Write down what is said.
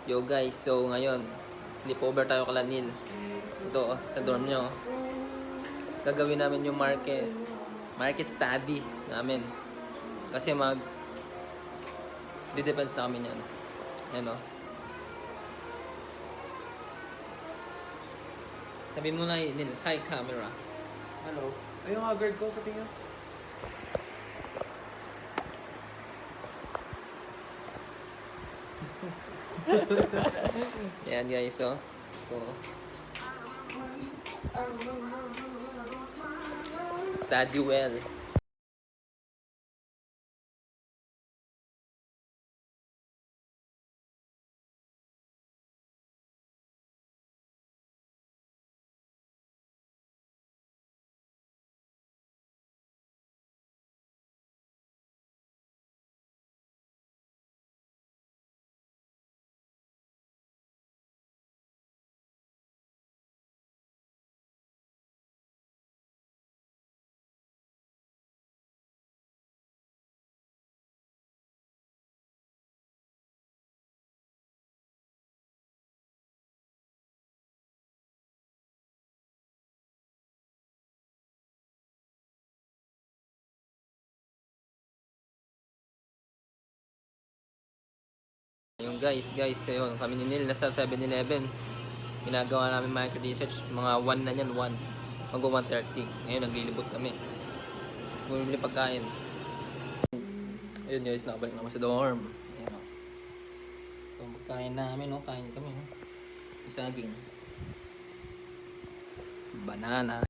Yo guys, so ngayon, sleepover tayo kala Neil. Ito sa dorm nyo. Gagawin namin yung market study namin. Kasi di-depends na kami niyan. Ayan o. Sabi mo na Neil, hi camera. Hello. Ay, yung haggard ko, patingin. Ayan guys, so. Ito. Study well. Yung guys, ayun, kami ni Neil nasa 7-Eleven. Ginagawa namin market research, mga 1 na yan, 1. Mag 1:30. Ngayon naglilibot kami. Bumibili pagkain. Ayun guys, nakabalik naman sa dorm. Ayan o. Ito ang pagkain namin, no? Kain kami, no? Isaging. Banana.